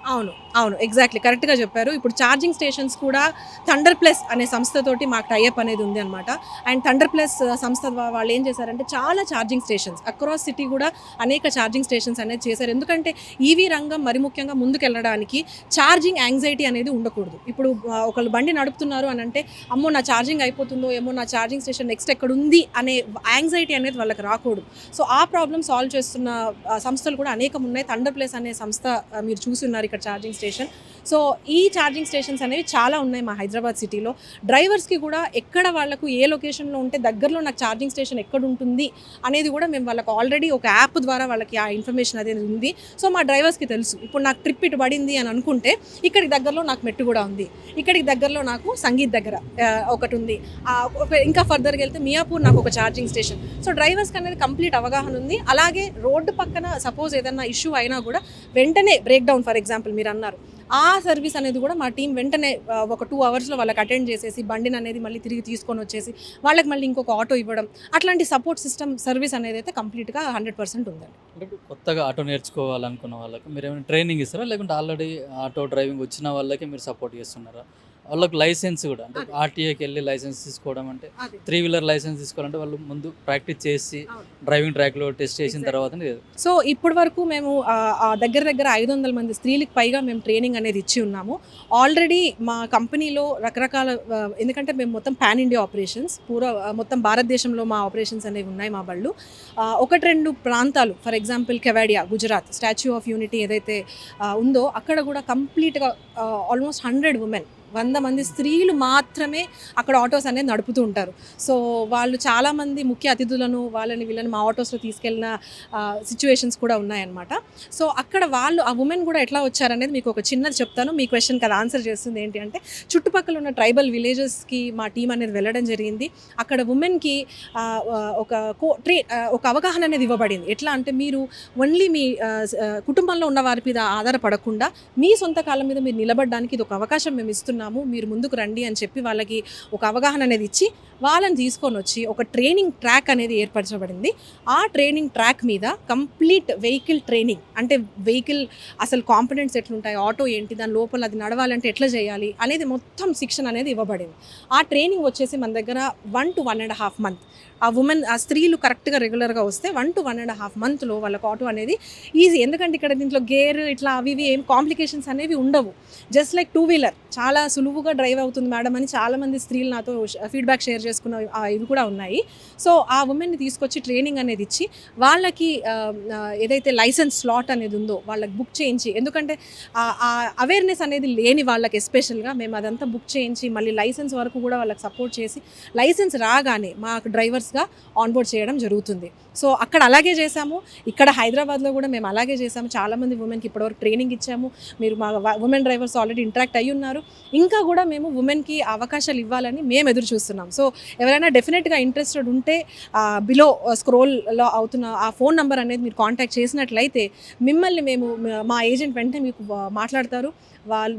S4: అవును ఎగ్జాక్ట్లీ కరెక్ట్గా చెప్పారు. ఇప్పుడు ఛార్జింగ్ స్టేషన్స్ కూడా థండర్ ప్లస్ అనే సంస్థతోటి మాకు టైఅప్ అనేది ఉంది అనమాట. అండ్ థండర్ ప్లస్ సంస్థ వాళ్ళు ఏం చేశారంటే చాలా ఛార్జింగ్ స్టేషన్స్ అక్రాస్ సిటీ కూడా అనేక ఛార్జింగ్ స్టేషన్స్ అనేది చేశారు. ఎందుకంటే ఈవీ రంగం మరి ముఖ్యంగా ముందుకెళ్ళడానికి ఛార్జింగ్ యాంగ్జైటీ అనేది ఉండకూడదు. ఇప్పుడు ఒకళ్ళు బండి నడుపుతున్నారు అని అంటే అమ్మో నా ఛార్జింగ్ అయిపోతుందో ఏమో, నా ఛార్జింగ్ స్టేషన్ నెక్స్ట్ ఎక్కడ ఉంది అనే యాంగ్జైటీ అనేది వాళ్ళకి రాకూడదు. సో ఆ ప్రాబ్లమ్ సాల్వ్ చేస్తున్న సంస్థలు కూడా అనేకం ఉన్నాయి. థండర్ ప్లస్ అనే సంస్థ మీరు చూసి ఉన్నారు ఇక్కడ ఛార్జింగ్ స్టేషన్. సో ఈ ఛార్జింగ్ స్టేషన్స్ అనేవి చాలా ఉన్నాయి మా హైదరాబాద్ సిటీలో. డ్రైవర్స్కి కూడా ఎక్కడ వాళ్ళకు ఏ లొకేషన్లో ఉంటే దగ్గరలో నాకు ఛార్జింగ్ స్టేషన్ ఎక్కడ ఉంటుంది అనేది కూడా మేము వాళ్ళకి ఆల్రెడీ ఒక యాప్ ద్వారా వాళ్ళకి ఆ ఇన్ఫర్మేషన్ అనేది ఉంది. సో మా డ్రైవర్స్కి తెలుసు ఇప్పుడు నాకు ట్రిప్ ఇటు పడింది అని అనుకుంటే ఇక్కడికి దగ్గరలో నాకు మెట్టు కూడా ఉంది, ఇక్కడికి దగ్గరలో నాకు సంగీత్ దగ్గర ఒకటి ఉంది, ఇంకా ఫర్దర్గా వెళ్తే మియాపూర్ నాకు ఒక ఛార్జింగ్ స్టేషన్. సో డ్రైవర్స్కి అనేది కంప్లీట్ అవగాహన ఉంది. అలాగే రోడ్డు పక్కన సపోజ్ ఏదైనా ఇష్యూ అయినా కూడా వెంటనే బ్రేక్ డౌన్ ఫర్ ఎగ్జాంపుల్ మీరు అన్నారు, ఆ సర్వీస్ అనేది కూడా మా టీం వెంటనే ఒక 2 అవర్స్లో వాళ్ళకి అటెండ్ చేసేసి బండిని అనేది మళ్ళీ తిరిగి తీసుకొని వచ్చేసి వాళ్ళకి మళ్ళీ ఇంకొక ఆటో ఇవ్వడం, అట్లాంటి సపోర్ట్ సిస్టమ్ సర్వీస్ అనేది అయితే కంప్లీట్గా 100% ఉందండి.
S1: అంటే కొత్తగా ఆటో నేర్చుకోవాలనుకున్న వాళ్ళకి మీరు ఏమైనా ట్రైనింగ్ ఇస్తారా, లేకుంటే ఆల్రెడీ ఆటో డ్రైవింగ్ వచ్చిన వాళ్ళకి మీరు సపోర్ట్ చేస్తున్నారా? వాళ్ళకి లైసెన్స్ కూడా అంటే ఆర్టీఏకి వెళ్ళి లైసెన్స్ తీసుకోవడం అంటే 3 వీలర్ లైసెన్స్ తీసుకోవాలంటే వాళ్ళు ముందు ప్రాక్టీస్ చేసి డ్రైవింగ్ ట్రాక్లో టెస్ట్ చేసిన తర్వాత.
S4: సో ఇప్పటి వరకు మేము దగ్గర 500 మంది స్త్రీలకు పైగా మేము ట్రైనింగ్ అనేది ఇచ్చి ఉన్నాము ఆల్రెడీ మా కంపెనీలో. రకరకాల ఎందుకంటే మేము మొత్తం పాన్ ఇండియా ఆపరేషన్స్ మొత్తం భారతదేశంలో మా ఆపరేషన్స్ అనేవి ఉన్నాయి మా బళ్ళు. 1-2 ప్రాంతాలు for example Kevadia Gujarat statue of unity ఏదైతే ఉందో అక్కడ కూడా కంప్లీట్గా ఆల్మోస్ట్ 100 ఉమెన్ 100 మంది స్త్రీలు మాత్రమే అక్కడ ఆటోస్ అనేది నడుపుతూ ఉంటారు. సో వాళ్ళు చాలామంది ముఖ్య అతిథులను వీళ్ళని మా ఆటోస్లో తీసుకెళ్ళిన సిచ్యువేషన్స్ కూడా ఉన్నాయన్నమాట. సో అక్కడ వాళ్ళు ఆ ఉమెన్ కూడా ఎట్లా వచ్చారనేది మీకు ఒక చిన్నది చెప్తాను. మీ క్వశ్చన్కి అది ఆన్సర్ చేస్తుంది ఏంటి అంటే, చుట్టుపక్కల ఉన్న ట్రైబల్ విలేజెస్కి మా టీం అనేది వెళ్ళడం జరిగింది. అక్కడ ఉమెన్కి ఒక అవగాహన అనేది ఇవ్వబడింది. ఎట్లా అంటే మీరు ఓన్లీ మీ కుటుంబంలో ఉన్న వారి మీద ఆధారపడకుండా మీ సొంత కాళ్ళ మీద మీరు నిలబడడానికి ఇది ఒక అవకాశం మేము ఇస్తున్నాము, మీరు ముందుకు రండి అని చెప్పి వాళ్ళకి ఒక అవగాహన అనేది ఇచ్చి వాళ్ళని తీసుకొని వచ్చి ఒక ట్రైనింగ్ ట్రాక్ అనేది ఏర్పరచబడింది. ఆ ట్రైనింగ్ ట్రాక్ మీద కంప్లీట్ వెహికల్ ట్రైనింగ్ అంటే వెహికల్ అసలు కాంపోనెంట్స్ ఎట్లుంటాయి, ఆటో ఏంటి, దాని లోపల అది నడవాలంటే ఎట్లా చేయాలి అనేది మొత్తం శిక్షణ అనేది ఇవ్వబడింది. ఆ ట్రైనింగ్ వచ్చేసి మన దగ్గర 1 to 1.5 months. ఆ స్త్రీలు కరెక్ట్గా రెగ్యులర్గా వస్తే 1 to 1.5 monthsలో వాళ్ళకి ఆటో అనేది ఈజీ. ఎందుకంటే ఇక్కడ దీంట్లో గేర్ ఇట్లా అవి ఏం కాంప్లికేషన్స్ అనేవి ఉండవు. జస్ట్ లైక్ 2 వీలర్ చాలా సులువుగా డ్రైవ్ అవుతుంది మేడం అని చాలామంది స్త్రీలు నాతో ఫీడ్బ్యాక్ షేర్ చేసుకున్న ఇవి కూడా ఉన్నాయి. సో ఆ ఉమెన్ని తీసుకొచ్చి ట్రైనింగ్ అనేది ఇచ్చి వాళ్ళకి ఏదైతే లైసెన్స్ స్లాట్ అనేది ఉందో వాళ్ళకి బుక్ చేయించి, ఎందుకంటే ఆ అవేర్నెస్ అనేది లేని వాళ్ళకి ఎస్పెషల్గా మేము అదంతా బుక్ చేయించి మళ్ళీ లైసెన్స్ వరకు కూడా వాళ్ళకి సపోర్ట్ చేసి లైసెన్స్ రాగానే మాకు డ్రైవర్స్గా ఆన్బోర్డ్ చేయడం జరుగుతుంది. సో అక్కడ అలాగే చేశాము, ఇక్కడ హైదరాబాద్లో కూడా మేము అలాగే చేసాము. చాలామంది ఉమెన్కి ఇప్పటివరకు ట్రైనింగ్ ఇచ్చాము. మీరు మా ఉమెన్ డ్రైవర్స్ ఆల్రెడీ ఇంటరాక్ట్ అయ్యి ఉన్నారు. ఇంకా కూడా మేము ఉమెన్కి అవకాశాలు ఇవ్వాలని మేము ఎదురు చూస్తున్నాం. సో ఎవరైనా డెఫినెట్గా ఇంట్రెస్టెడ్ ఉంటే బిలో స్క్రోల్లో అవుతున్న ఆ ఫోన్ నెంబర్ అనేది మీరు కాంటాక్ట్ చేసినట్లయితే మిమ్మల్ని మా ఏజెంట్ వెంటనే మీకు మాట్లాడతారు.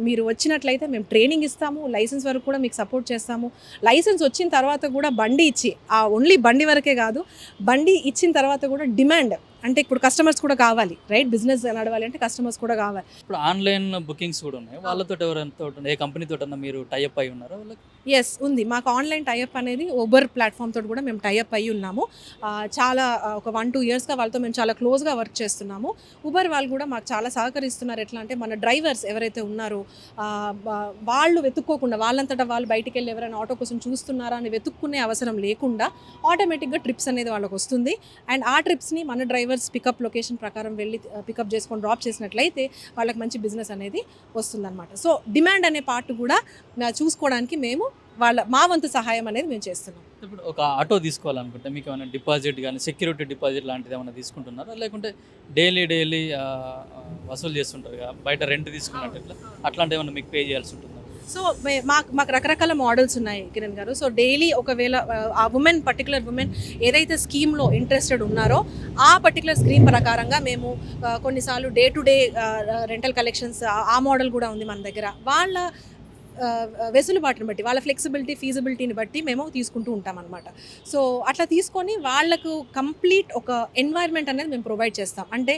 S4: మీరు వచ్చినట్లయితే మేము ట్రైనింగ్ ఇస్తాము, లైసెన్స్ వరకు కూడా మీకు సపోర్ట్ చేస్తాము. లైసెన్స్ వచ్చిన తర్వాత కూడా బండి ఇచ్చి ఓన్లీ బండి వరకే కాదు, బండి ఇచ్చిన తర్వాత కూడా డిమాండ్ అంటే ఇప్పుడు కస్టమర్స్ కూడా కావాలి, రైట్? బిజినెస్ నడవాలి అంటే కస్టమర్స్ కూడా కావాలి.
S1: ఇప్పుడు ఆన్లైన్ బుకింగ్స్ కూడా ఉన్నాయి, వాళ్ళతో ఎవరైనా ఏ కంపెనీతో మీరు టైఅప్ అయి ఉన్నారా వాళ్ళకి?
S4: ఎస్ ఉంది, మాకు ఆన్లైన్ టైఅప్ అనేది ఊబర్ ప్లాట్ఫామ్ తోటి కూడా మేము టైఅప్ అయ్యి ఉన్నాము. చాలా ఒక 1-2 yearsగా వాళ్ళతో మేము చాలా క్లోజ్గా వర్క్ చేస్తున్నాము. ఊబర్ వాళ్ళు కూడా మాకు చాలా సహకరిస్తున్నారు. ఎట్లా అంటే మన డ్రైవర్స్ ఎవరైతే ఉన్నారో వాళ్ళు వెతుక్కోకుండా వాళ్ళంతటా వాళ్ళు బయటికి వెళ్ళి ఎవరైనా ఆటో కోసం చూస్తున్నారా అని వెతుక్కునే అవసరం లేకుండా ఆటోమేటిక్గా ట్రిప్స్ అనేది వాళ్ళకి వస్తుంది. అండ్ ఆ ట్రిప్స్ని మన డ్రైవర్స్ పికప్ లొకేషన్ ప్రకారం వెళ్ళి పికప్ చేసుకొని డ్రాప్ చేసినట్లయితే వాళ్ళకి మంచి బిజినెస్ అనేది వస్తుందన్నమాట. సో డిమాండ్ అనే పార్ట్ కూడా చూసుకోవడానికి మేము మా వంతు సహాయం అనేది మేము చేస్తున్నాం.
S1: ఇప్పుడు ఒక ఆటో తీసుకోవాలనుకుంటే మీకు ఏమైనా డిపాజిట్ కానీ సెక్యూరిటీ డిపాజిట్ లాంటిది ఏమైనా తీసుకుంటున్నారా, లేకుంటే డైలీ వసూలు చేస్తుంటారు కదా బయట రెంట్ తీసుకున్నట్టు అట్లాంటి ఏమైనా మీకు పే చేయాల్సి ఉంటుందా?
S4: సో మాకు రకరకాల మోడల్స్ ఉన్నాయి కిరణ్ గారు. సో డైలీ ఒకవేళ ఆ పర్టికులర్ ఉమెన్ ఏదైతే స్కీమ్లో ఇంట్రెస్టెడ్ ఉన్నారో ఆ పర్టికులర్ స్కీమ్ ప్రకారంగా మేము కొన్నిసార్లు day to day rental collections ఆ మోడల్ కూడా ఉంది మన దగ్గర. వాళ్ళ వెసులుబాటుని బట్టి, వాళ్ళ ఫ్లెక్సిబిలిటీ, ఫీజిబిలిటీని బట్టి మేము తీసుకుంటూ ఉంటామన్నమాట. సో అట్లా తీసుకొని వాళ్ళకు కంప్లీట్ ఒక ఎన్వైర్న్మెంట్ అనేది మేము ప్రొవైడ్ చేస్తాం. అంటే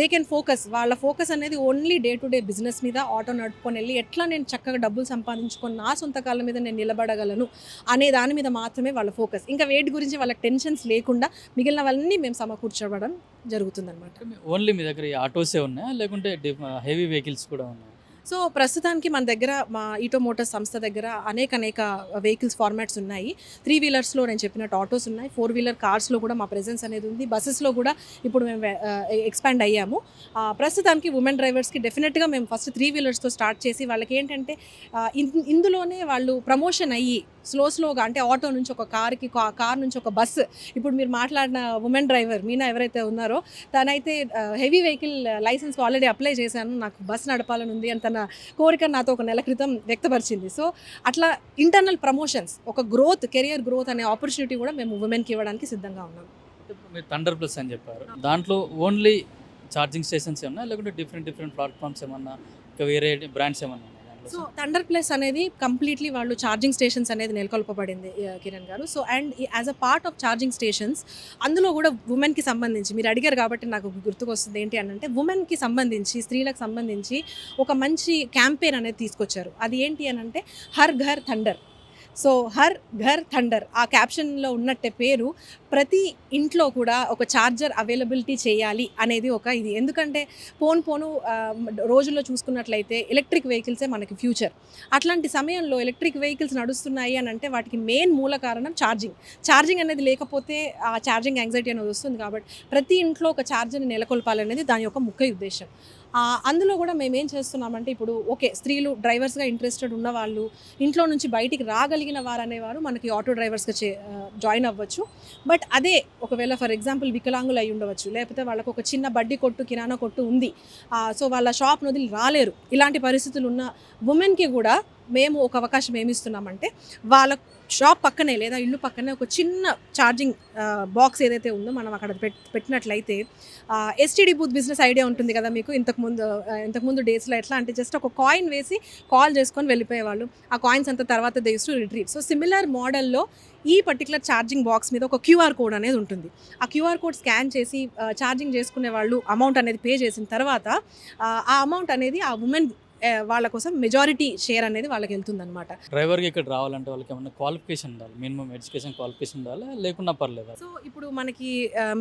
S4: దే కెన్ ఫోకస్, వాళ్ళ ఫోకస్ అనేది only day to day business మీద, ఆటో నడుపుకొని వెళ్ళి ఎట్లా నేను చక్కగా డబ్బులు సంపాదించుకొని నా సొంత కాళ్ళ మీద నేను నిలబడగలను అనే దాని మీద మాత్రమే వాళ్ళ ఫోకస్. ఇంకా వేటి గురించి వాళ్ళకి టెన్షన్స్ లేకుండా మిగిలినవన్నీ మేము సమకూర్చబడడం జరుగుతుందన్నమాట.
S1: ఓన్లీ మీ దగ్గర ఈ ఆటోసే ఉన్నాయా, లేకుంటే హెవీ వెహికల్స్ కూడా ఉన్నాయా?
S4: సో ప్రస్తుతానికి మన దగ్గర మా ఈటో మోటార్స్ సంస్థ దగ్గర అనేక వెహికల్స్ ఫార్మాట్స్ ఉన్నాయి. 3 వీలర్స్లో నేను చెప్పినట్టు ఆటోస్ ఉన్నాయి, 4 వీలర్ కార్స్లో కూడా మా ప్రెజెన్స్ అనేది ఉంది, బస్సెస్లో కూడా ఇప్పుడు మేము ఎక్స్పాండ్ అయ్యాము. ప్రస్తుతానికి ఉమెన్ డ్రైవర్స్కి డెఫినెట్గా మేము ఫస్ట్ 3 వీలర్స్తో స్టార్ట్ చేసి వాళ్ళకి ఏంటంటే ఇందులోనే వాళ్ళు ప్రమోషన్ అయ్యి స్లోగా, అంటే ఆటో నుంచి ఒక కార్ నుంచి ఒక బస్సు. ఇప్పుడు మీరు మాట్లాడిన ఉమెన్ డ్రైవర్ మీనా ఎవరైతే ఉన్నారో తనైతే హెవీ వెహికల్ లైసెన్స్కి ఆల్రెడీ అప్లై చేశాను, నాకు బస్ నడపాలని ఉంది అని తన కోరిక నాతో ఒక నెల క్రితం వ్యక్తపరిచింది. సో అట్లా ఇంటర్నల్ ప్రమోషన్స్, ఒక గ్రోత్, కెరియర్ గ్రోత్ అనే ఆపర్చునిటీ కూడా మేము ఉమెన్కి ఇవ్వడానికి సిద్ధంగా ఉన్నాం.
S1: మీరు థండర్ ప్లస్ అని చెప్పారు, దాంట్లో ఓన్లీ ఛార్జింగ్ స్టేషన్స్ ఏమన్నా, లేకుంటే డిఫరెంట్ ప్లాట్ఫామ్స్ ఏమన్నా, ఇంకా వేరే బ్రాండ్స్ ఏమన్నా?
S4: సో థండర్ ప్లస్ అనేది కంప్లీట్లీ వాళ్ళు ఛార్జింగ్ స్టేషన్స్ అనేది నెలకొల్పబడింది కిరణ్ గారు. So and as a part of charging stations అందులో కూడా ఉమెన్కి సంబంధించి మీరు అడిగారు కాబట్టి నాకు గుర్తుకొస్తుంది ఏంటి అని అంటే, ఉమెన్కి సంబంధించి, స్త్రీలకు సంబంధించి ఒక మంచి క్యాంపెయిన్ అనేది తీసుకొచ్చారు. అది ఏంటి అని అంటే Har Ghar thunder. So Har Ghar thunder, ఆ క్యాప్షన్లో ఉన్నట్టే పేరు, ప్రతి ఇంట్లో కూడా ఒక ఛార్జర్ అవైలబిలిటీ చేయాలి అనేది ఒక ఇది. ఎందుకంటే పోను రోజుల్లో చూసుకున్నట్లయితే ఎలక్ట్రిక్ వెహికల్సే మనకి ఫ్యూచర్. అట్లాంటి సమయంలో ఎలక్ట్రిక్ వెహికల్స్ నడుస్తున్నాయి అని అంటే వాటికి మెయిన్ మూల కారణం ఛార్జింగ్ అనేది లేకపోతే ఆ ఛార్జింగ్ యాంగ్జైటీ అనేది వస్తుంది. కాబట్టి ప్రతి ఇంట్లో ఒక ఛార్జర్ని నెలకొల్పాలనేది దాని యొక్క ముఖ్య ఉద్దేశం. అందులో కూడా మేము ఏం చేస్తున్నామంటే, ఇప్పుడు ఓకే స్త్రీలు డ్రైవర్స్గా ఇంట్రెస్టెడ్ ఉన్నవాళ్ళు, ఇంట్లో నుంచి బయటికి రాగలిగిన వారు అనేవారు మనకి ఆటో డ్రైవర్స్గా జాయిన్ అవ్వచ్చు. బట్ అదే ఒకవేళ ఫర్ ఎగ్జాంపుల్ వికలాంగులు అయి ఉండవచ్చు, లేకపోతే వాళ్ళకు ఒక చిన్న బడ్డీ కొట్టు, కిరాణా కొట్టు ఉంది, సో వాళ్ళ షాప్ వదిలి రాలేరు, ఇలాంటి పరిస్థితులు ఉన్న ఉమెన్కి కూడా మేము ఒక అవకాశం ఏమి ఇస్తున్నామంటే, వాళ్ళ షాప్ పక్కనే లేదా ఇల్లు పక్కనే ఒక చిన్న ఛార్జింగ్ బాక్స్ ఏదైతే ఉందో మనం అక్కడ పెట్టినట్లయితే, ఎస్టీడీ బూత్ బిజినెస్ ఐడియా ఉంటుంది కదా మీకు, ఇంతకుముందు డేస్లో ఎట్లా అంటే జస్ట్ ఒక కాయిన్ వేసి కాల్ చేసుకొని వెళ్ళిపోయేవాళ్ళు, ఆ కాయిన్స్ అంతా తర్వాత they use to retrieve. So similar మోడల్లో ఈ పర్టికులర్ ఛార్జింగ్ బాక్స్ మీద ఒక క్యూఆర్ కోడ్ అనేది ఉంటుంది. ఆ క్యూఆర్ కోడ్ స్కాన్ చేసి ఛార్జింగ్ చేసుకునే వాళ్ళు అమౌంట్ అనేది పే చేసిన తర్వాత ఆ అమౌంట్ అనేది ఆ ఉమెన్ వాళ్ళ కోసం మెజారిటీ షేర్ అనేది వాళ్ళకి వెళ్తుందన్నమాట.
S1: డ్రైవర్కి ఇక్కడ రావాలంటే వాళ్ళకి ఏమన్నా క్వాలిఫికేషన్ ఉండాలి, మినిమం ఎడ్యుకేషన్ క్వాలిఫికేషన్ ఉండాలి, లేకుండా పర్లేదు?
S4: సో ఇప్పుడు మనకి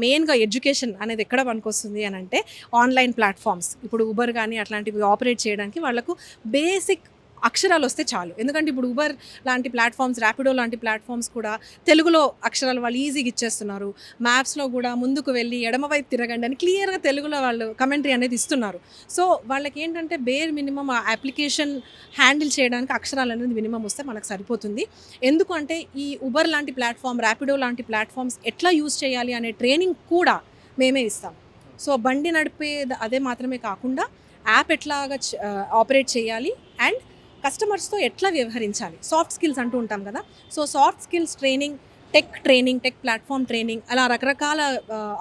S4: మెయిన్గా ఎడ్యుకేషన్ అనేది ఎక్కడ పనికొస్తుంది అని అంటే, ఆన్లైన్ ప్లాట్ఫామ్స్, ఇప్పుడు ఉబర్ కానీ అట్లాంటివి ఆపరేట్ చేయడానికి వాళ్ళకు బేసిక్ అక్షరాలు వస్తే చాలు. ఎందుకంటే ఇప్పుడు ఉబర్ లాంటి ప్లాట్ఫామ్స్, ర్యాపిడో లాంటి ప్లాట్ఫామ్స్ కూడా తెలుగులో అక్షరాలు వాళ్ళు ఈజీగా ఇచ్చేస్తున్నారు. మ్యాప్స్లో కూడా ముందుకు వెళ్ళి ఎడమవైపు తిరగండి అని క్లియర్గా తెలుగులో వాళ్ళు కమెంటరీ అనేది ఇస్తున్నారు. సో వాళ్ళకి ఏంటంటే బేర్ మినిమం ఆ అప్లికేషన్ హ్యాండిల్ చేయడానికి అక్షరాలు అనేది మినిమం వస్తే మనకు సరిపోతుంది. ఎందుకంటే ఈ ఉబర్ లాంటి ప్లాట్ఫామ్, ర్యాపిడో లాంటి ప్లాట్ఫామ్స్ ఎట్లా యూజ్ చేయాలి అనే ట్రైనింగ్ కూడా మేమే ఇస్తాం. సో బండి నడిపే అదే మాత్రమే కాకుండా యాప్ ఎట్లాగా ఆపరేట్ చేయాలి అండ్ కస్టమర్స్తో ఎట్లా వ్యవహరించాలి, సాఫ్ట్ స్కిల్స్ అంటూ ఉంటాం కదా. So soft skills training, tech platform training, అలా రకరకాల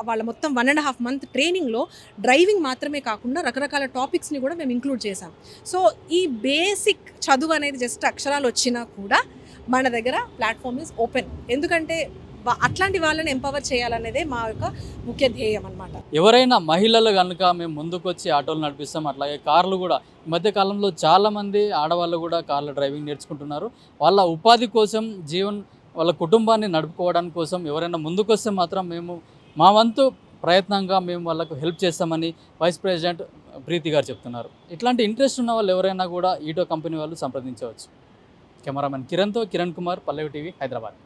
S4: వాళ్ళ మొత్తం 1.5 month ట్రైనింగ్లో డ్రైవింగ్ మాత్రమే కాకుండా రకరకాల టాపిక్స్ని కూడా మేము ఇంక్లూడ్ చేసాం. సో ఈ బేసిక్ చదువు అనేది జస్ట్ అక్షరాలు వచ్చినా కూడా మన దగ్గర ప్లాట్ఫామ్ ఈజ్ ఓపెన్. ఎందుకంటే అట్లాంటి వాళ్ళని ఎంపవర్ చేయాలనేదే మా యొక్క ముఖ్య ధ్యేయం అన్నమాట.
S1: ఎవరైనా మహిళలు కనుక మేము ముందుకు వచ్చి ఆటోలు నడిపిస్తాం, అట్లాగే కార్లు కూడా ఈ మధ్య కాలంలో చాలామంది ఆడవాళ్ళు కూడా కార్ల డ్రైవింగ్ నేర్చుకుంటున్నారు. వాళ్ళ ఉపాధి కోసం, వాళ్ళ కుటుంబాన్ని నడుపుకోవడానికి కోసం ఎవరైనా ముందుకు వస్తే మాత్రం మేము మా వంతు ప్రయత్నంగా మేము వాళ్ళకు హెల్ప్ చేస్తామని వైస్ ప్రెసిడెంట్ ప్రీతి గారు చెప్తున్నారు. ఇట్లాంటి ఇంట్రెస్ట్ ఉన్న వాళ్ళు ఎవరైనా కూడా ఈటో కంపెనీ వాళ్ళు సంప్రదించవచ్చు. కెమెరామెన్ కిరణ్తో కిరణ్ కుమార్, పల్లవి టీవీ, హైదరాబాద్.